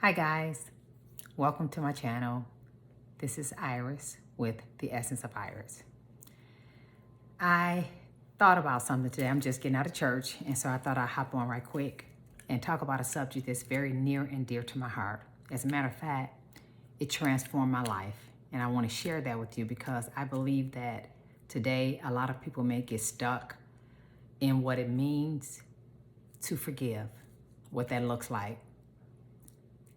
Hi guys, welcome to my channel. This is Iris with The Essence of Iris. I thought about something today. I'm just getting out of church, and so I thought I'd hop on right quick and talk about a subject that's very near and dear to my heart. As a matter of fact, it transformed my life, and I want to share that with you because I believe that today a lot of people may get stuck in what it means to forgive, what that looks like.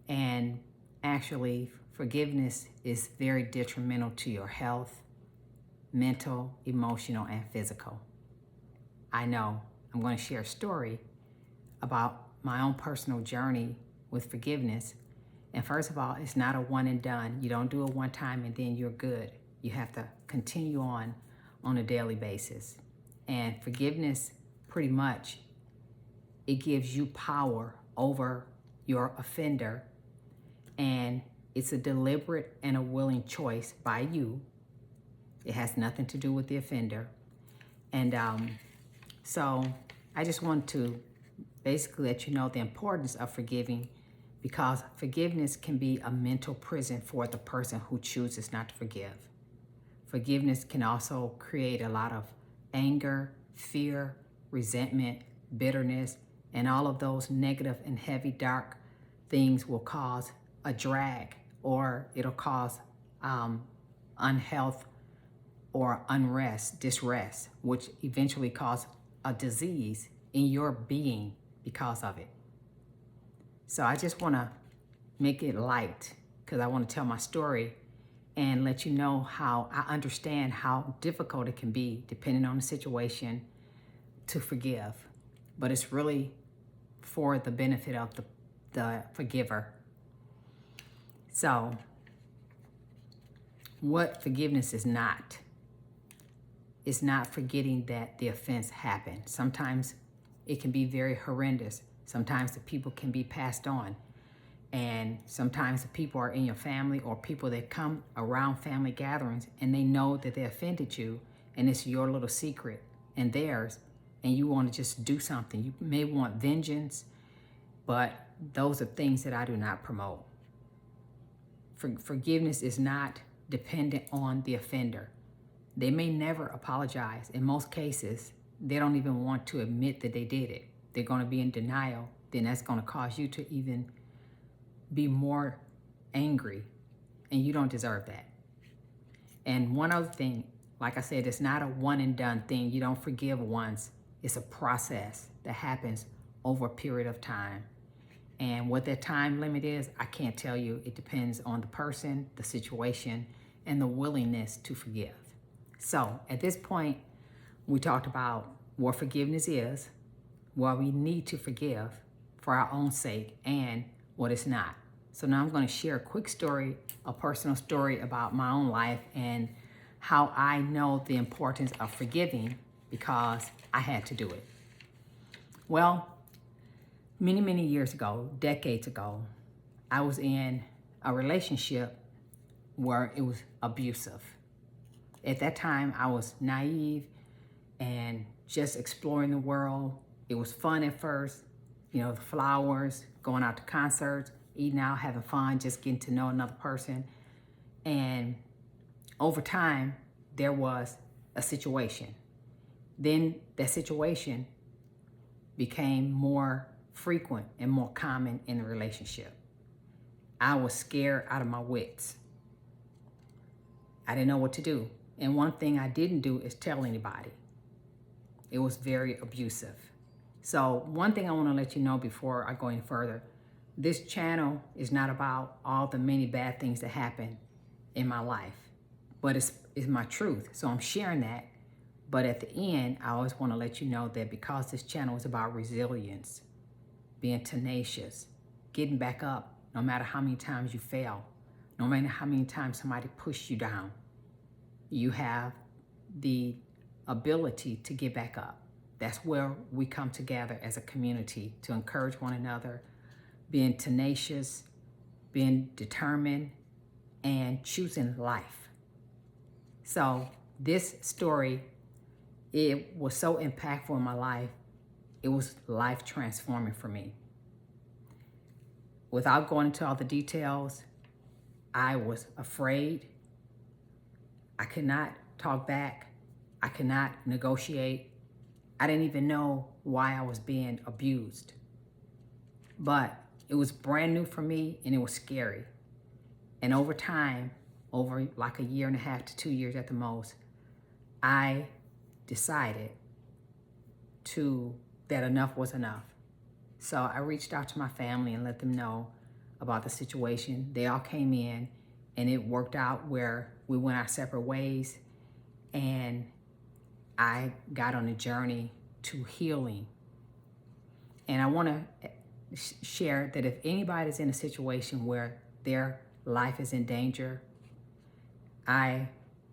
And actually, forgiveness is very detrimental to your health, mental, emotional, and physical. I know. I'm going to share a story about my own personal journey with forgiveness. And first of all, it's not a one and done. You don't do it one time and then you're good. You have to continue on a daily basis. And forgiveness, pretty much, it gives you power over your offender, and it's a deliberate and a willing choice by you. It has nothing to do with the offender. And so I just want to basically let you know the importance of forgiving, because forgiveness can be a mental prison for the person who chooses not to forgive. Forgiveness can also create a lot of anger, fear, resentment, bitterness, and all of those negative and heavy, dark things will cause a drag, or it'll cause unhealth or unrest, disrest, which eventually cause a disease in your being because of it. So I just want to make it light because I want to tell my story and let you know how I understand how difficult it can be depending on the situation to forgive. But it's really for the benefit of the forgiver. So, what forgiveness is not? It's not forgetting that the offense happened. Sometimes it can be very horrendous. Sometimes the people can be passed on. And sometimes the people are in your family or people that come around family gatherings and they know that they offended you and it's your little secret and theirs, and you want to just do something. You may want vengeance, but those are things that I do not promote. Forgiveness is not dependent on the offender. They may never apologize. In most cases, they don't even want to admit that they did it. They're going to be in denial. Then that's going to cause you to even be more angry, and you don't deserve that. And one other thing, like I said, it's not a one and done thing. You don't forgive once. It's a process that happens over a period of time. And what that time limit is, I can't tell you. It depends on the person, the situation, and the willingness to forgive. So at this point, we talked about what forgiveness is, what we need to forgive for our own sake, and what it's not. So now I'm going to share a quick story, a personal story about my own life and how I know the importance of forgiving because I had to do it. Well, many years ago, decades ago, I was in a relationship where it was abusive. At that time, I was naive and just exploring the world. It was fun at first, the flowers, going out to concerts, eating out, having fun, just getting to know another person. And over time, there was a situation. Then that situation became more frequent and more common in the relationship. I was scared out of my wits. I didn't know what to do. And one thing I didn't do is tell anybody. It was very abusive. So one thing I want to let you know before I go any further, this channel is not about all the many bad things that happen in my life, but it's my truth. So I'm sharing that. But at the end, I always want to let you know that because this channel is about resilience, being tenacious, getting back up, no matter how many times you fail, no matter how many times somebody pushed you down, you have the ability to get back up. That's where we come together as a community to encourage one another, being tenacious, being determined, and choosing life. So this story, it was so impactful in my life. It was life transforming for me. without going into all the details, I was afraid. I could not talk back. I could not negotiate. I didn't even know why I was being abused. But it was brand new for me and it was scary. And over time, over like a year and a half to 2 years at the most, I decided that enough was enough. So I reached out to my family and let them know about the situation. They all came in and it worked out where we went our separate ways, and I got on a journey to healing. And I want to share that if anybody's in a situation where their life is in danger, I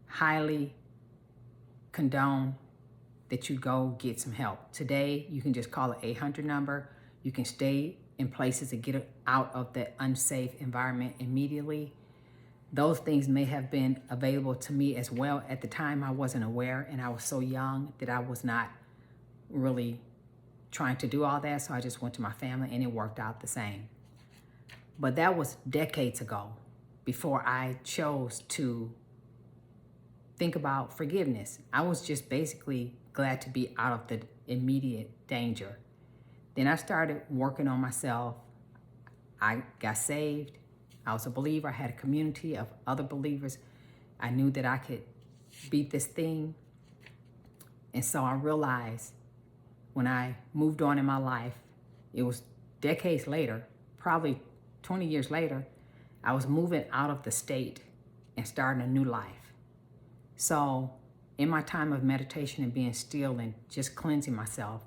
highly condone that you go get some help. Today, you can just call an 800 number. You can stay in places to get out of that unsafe environment immediately. Those things may have been available to me as well. At the time, I wasn't aware, and I was so young that I was not really trying to do all that. So I just went to my family and it worked out the same. But that was decades ago, before I chose to think about forgiveness. I was just basically glad to be out of the immediate danger. Then I started working on myself. I got saved. I was a believer. I had a community of other believers. I knew that I could beat this thing. And so I realized when I moved on in my life, it was decades later, probably 20 years later, I was moving out of the state and starting a new life. So in my time of meditation and being still and just cleansing myself,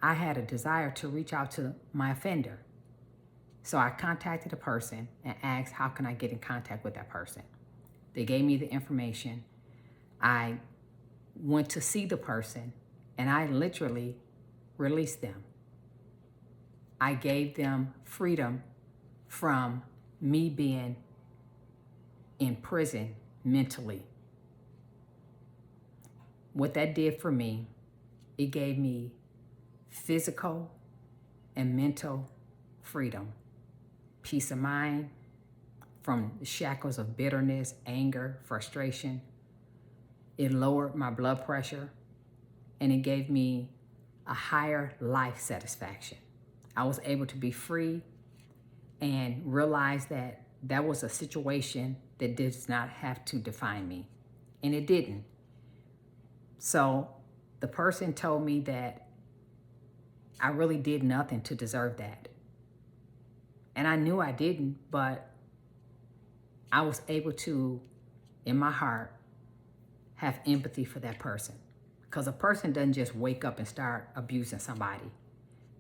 I had a desire to reach out to my offender. So I contacted a person and asked, how can I get in contact with that person? They gave me the information. I went to see the person and I literally released them. I gave them freedom from me being in prison mentally. What that did for me, it gave me physical and mental freedom, peace of mind from the shackles of bitterness, anger, frustration. It lowered my blood pressure and it gave me a higher life satisfaction. I was able to be free and realize that that was a situation that does not have to define me. And it didn't. So the person told me that I really did nothing to deserve that. And I knew I didn't, but I was able to, in my heart, have empathy for that person. Because a person doesn't just wake up and start abusing somebody.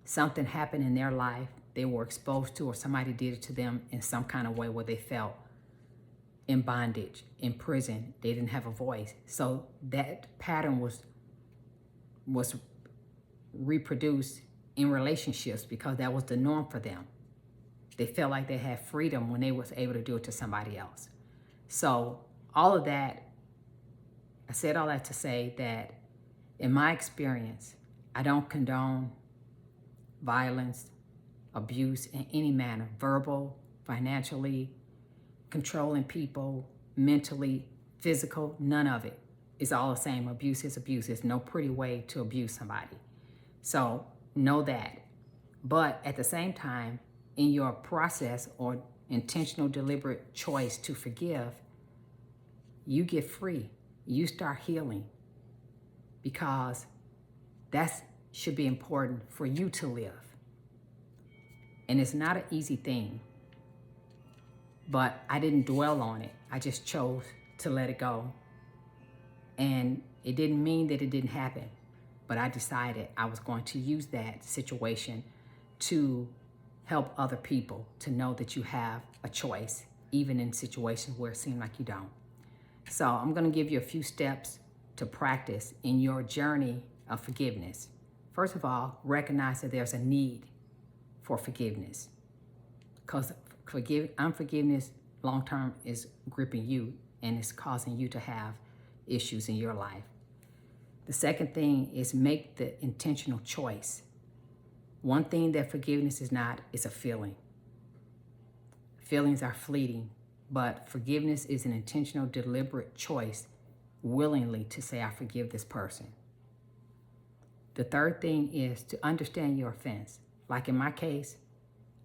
Something happened in their life, they were exposed to, or somebody did it to them in some kind of way where they felt in bondage, in prison. They didn't have a voice. So that pattern was reproduced in relationships because that was the norm for them. They felt like they had freedom when they was able to do it to somebody else. So all of that, I said all that to say that in my experience, I don't condone violence, abuse in any manner, verbal, financially, controlling people, mentally, physical, none of it. It's all the same. Abuse is abuse. There's no pretty way to abuse somebody. So know that. But at the same time, in your process or intentional, deliberate choice to forgive, you get free. You start healing, because that should be important for you to live. And it's not an easy thing, but I didn't dwell on it. I just chose to let it go. And it didn't mean that it didn't happen, but I decided I was going to use that situation to help other people to know that you have a choice, even in situations where it seems like you don't. So I'm going to give you a few steps to practice in your journey of forgiveness. First of all, recognize that there's a need for forgiveness, because unforgiveness long-term is gripping you and it's causing you to have issues in your life. The second thing is make the intentional choice. One thing that forgiveness is not is a feeling. Feelings are fleeting, but forgiveness is an intentional, deliberate choice willingly to say, I forgive this person. The third thing is to understand your offense. Like in my case,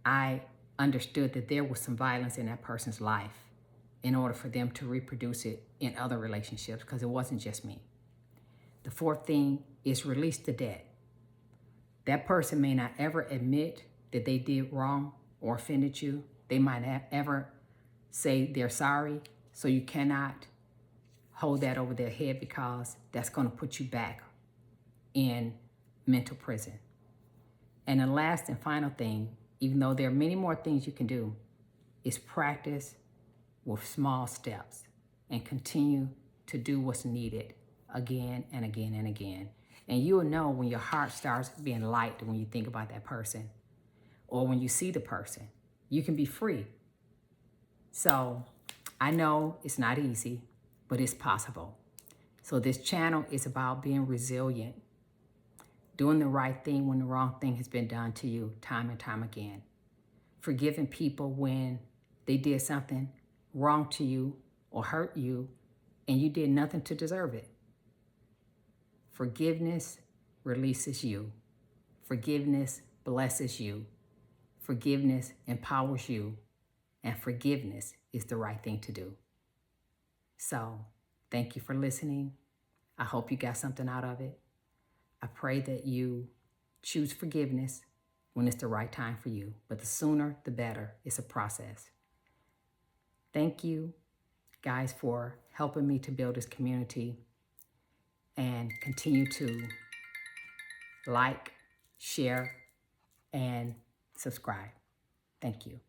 I understood that there was some violence in that person's life in order for them to reproduce it in other relationships, because it wasn't just me. The fourth thing is release the debt. That person may not ever admit that they did wrong or offended you. They might not ever say they're sorry, so you cannot hold that over their head, because that's going to put you back in mental prison. And the last and final thing, even though there are many more things you can do, is practice with small steps and continue to do what's needed again and again and again. And you will know when your heart starts being light when you think about that person, or when you see the person. You can be free. So I know it's not easy, but it's possible. So this channel is about being resilient, doing the right thing when the wrong thing has been done to you time and time again, forgiving people when they did something wrong to you or hurt you and you did nothing to deserve it. Forgiveness releases you. Forgiveness blesses you. Forgiveness empowers you. And forgiveness is the right thing to do. So, thank you for listening. I hope you got something out of it. I pray that you choose forgiveness when it's the right time for you. But the sooner, the better. It's a process. Thank you, guys, for helping me to build this community. And continue to like, share, and subscribe. Thank you.